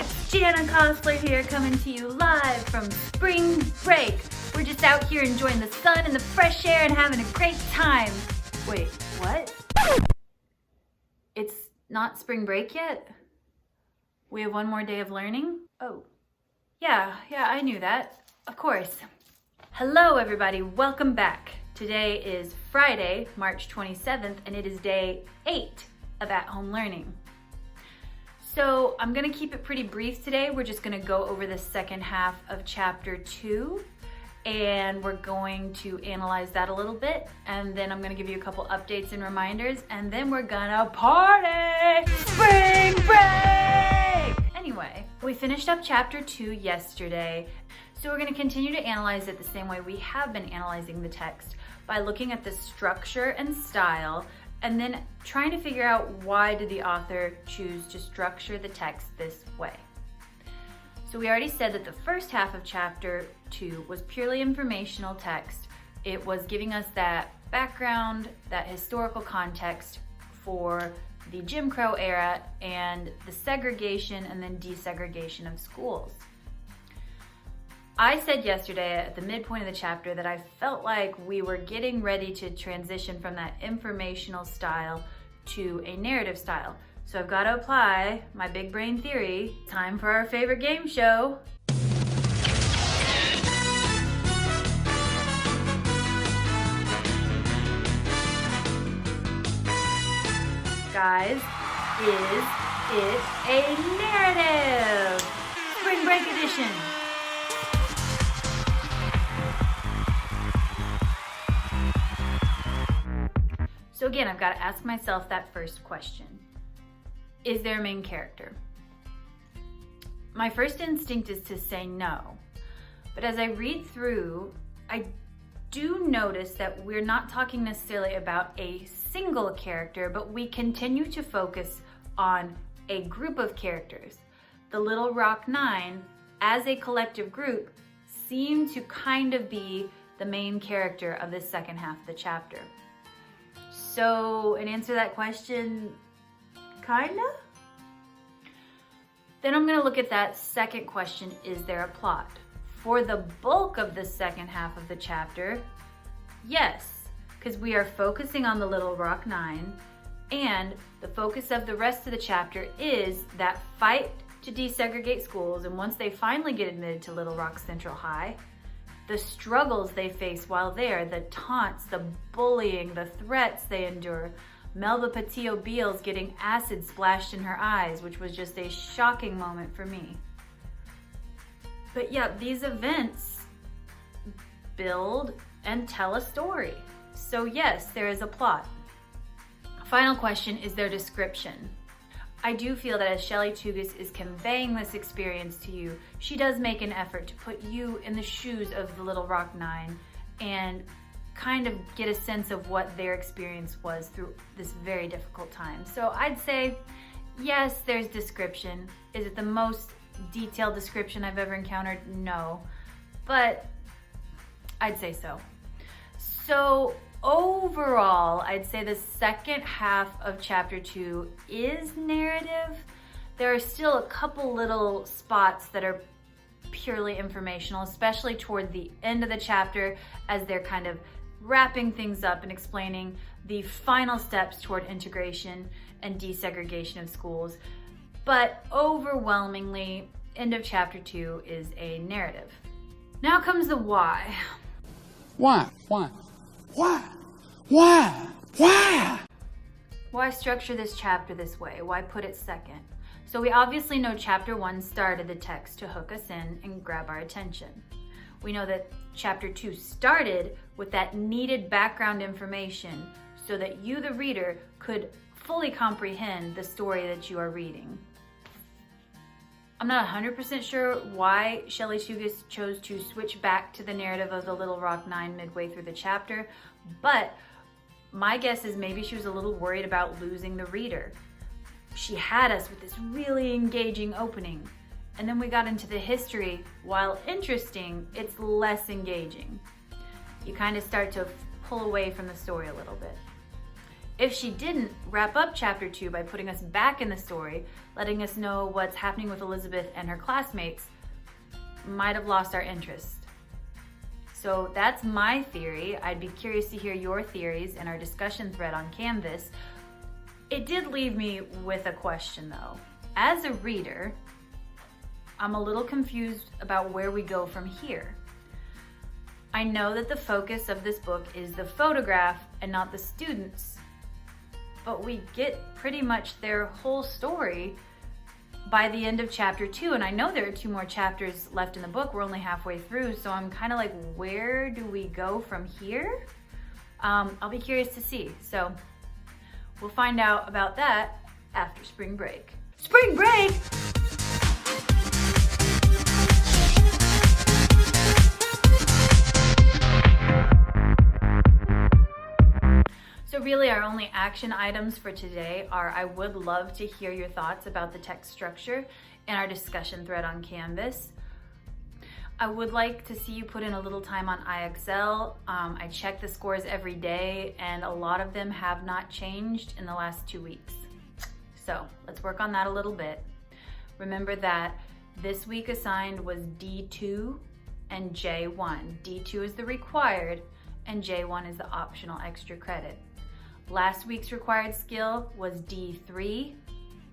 it's Jana Cosler here, coming to you live from spring break. We're just out here enjoying the sun and the fresh air and having a great time. Wait, what? It's not spring break yet? We have one more day of learning? Oh, yeah, I knew that. Of course. Hello everybody, welcome back. Today is Friday, March 27th, and it is day 8 of at-home learning. So I'm gonna keep it pretty brief today. We're just gonna go over the second half of chapter 2, and we're going to analyze that a little bit, and then I'm gonna give you a couple updates and reminders, and then we're gonna party! Spring break! Anyway, we finished up chapter 2 yesterday, so we're gonna continue to analyze it the same way we have been analyzing the text, by looking at the structure and style, and then trying to figure out why did the author choose to structure the text this way. So we already said that the first half of chapter 2 was purely informational text. It was giving us that background, that historical context for the Jim Crow era and the segregation and then desegregation of schools. I said yesterday at the midpoint of the chapter that I felt like we were getting ready to transition from that informational style to a narrative style. So I've got to apply my big brain theory. Time for our favorite game show. Guys, is it a narrative? Spring break edition. So again, I've got to ask myself that first question. Is there a main character? My first instinct is to say no. But as I read through, I do notice that we're not talking necessarily about a single character, but we continue to focus on a group of characters. The Little Rock Nine, as a collective group, seem to kind of be the main character of this second half of the chapter. So, in answer to that question, kinda? Then I'm gonna look at that second question, is there a plot? For the bulk of the second half of the chapter, yes, because we are focusing on the Little Rock Nine, and the focus of the rest of the chapter is that fight to desegregate schools, and once they finally get admitted to Little Rock Central High, the struggles they face while there, the taunts, the bullying, the threats they endure. Melba Patillo Beals getting acid splashed in her eyes, which was just a shocking moment for me. But yeah, these events build and tell a story. So yes, there is a plot. Final question, is there description? I do feel that as Shelley Tugas is conveying this experience to you, she does make an effort to put you in the shoes of the Little Rock Nine and kind of get a sense of what their experience was through this very difficult time. So I'd say, yes, there's description. Is it the most detailed description I've ever encountered? No, but I'd say so. So overall, I'd say the second half of chapter 2 is narrative. There are still a couple little spots that are purely informational, especially toward the end of the chapter as they're kind of wrapping things up and explaining the final steps toward integration and desegregation of schools. But overwhelmingly, end of chapter 2 is a narrative. Now comes the why. Why? Why structure this chapter this way? Why put it second? So we obviously know chapter 1 started the text to hook us in and grab our attention. We know that chapter 2 started with that needed background information so that you, the reader, could fully comprehend the story that you are reading. I'm not 100% sure why Shelley Tugas chose to switch back to the narrative of the Little Rock Nine midway through the chapter, but my guess is maybe she was a little worried about losing the reader. She had us with this really engaging opening, and then we got into the history. While interesting, it's less engaging. You kind of start to pull away from the story a little bit. If she didn't wrap up chapter 2 by putting us back in the story, letting us know what's happening with Elizabeth and her classmates, might have lost our interest. So that's my theory. I'd be curious to hear your theories in our discussion thread on Canvas. It did leave me with a question though. As a reader, I'm a little confused about where we go from here. I know that the focus of this book is the photograph and not the students, but we get pretty much their whole story by the end of chapter 2, and I know there are 2 more chapters left in the book. We're only halfway through, so I'm kind of like, where do we go from here? I'll be curious to see. So we'll find out about that after spring break. Spring break! So really our only action items for today are, I would love to hear your thoughts about the text structure in our discussion thread on Canvas. I would like to see you put in a little time on IXL. I check the scores every day and a lot of them have not changed in the last 2 weeks. So let's work on that a little bit. Remember that this week assigned was D2 and J1. D2 is the required and J1 is the optional extra credit. Last week's required skill was D3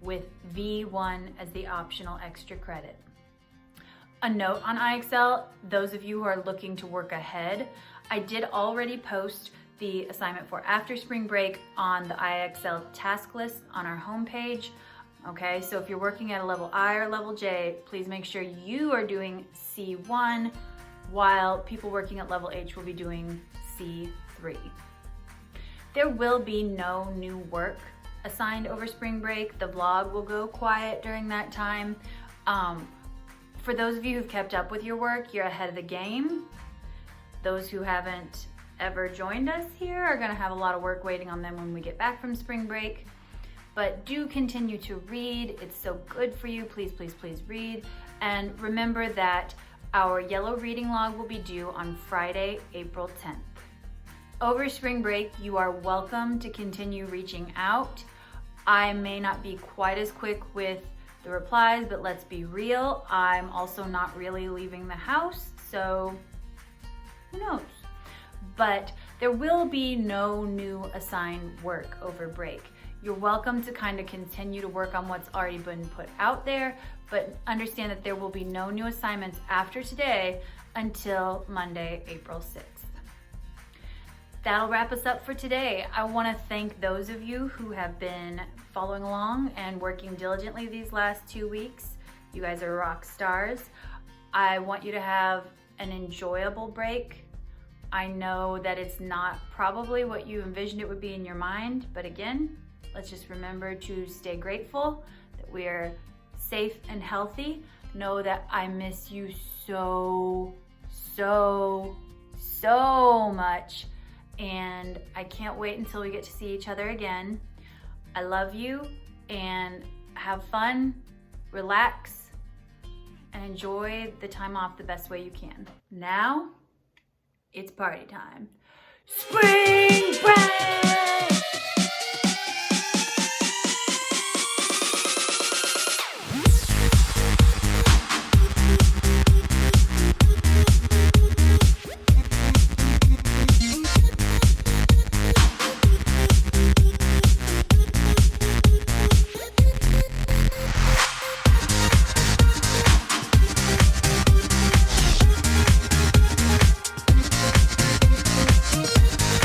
with V1 as the optional extra credit. A note on IXL, those of you who are looking to work ahead, I did already post the assignment for after spring break on the IXL task list on our homepage. Okay, so if you're working at a level I or level J, please make sure you are doing C1 while people working at level H will be doing C3. There will be no new work assigned over spring break. The vlog will go quiet during that time. For those of you who've kept up with your work, you're ahead of the game. Those who haven't ever joined us here are gonna have a lot of work waiting on them when we get back from spring break. But do continue to read. It's so good for you. Please, please, please read. And remember that our yellow reading log will be due on Friday, April 10th. Over spring break, you are welcome to continue reaching out. I may not be quite as quick with the replies, but let's be real. I'm also not really leaving the house, so who knows? But there will be no new assigned work over break. You're welcome to kind of continue to work on what's already been put out there, but understand that there will be no new assignments after today until Monday, April 6th. That'll wrap us up for today. I want to thank those of you who have been following along and working diligently these last 2 weeks. You guys are rock stars. I want you to have an enjoyable break. I know that it's not probably what you envisioned it would be in your mind, but again, let's just remember to stay grateful that we are safe and healthy. Know that I miss you so much. And I can't wait until we get to see each other again. I love you and have fun, relax, and enjoy the time off the best way you can. Now, it's party time. Spring break!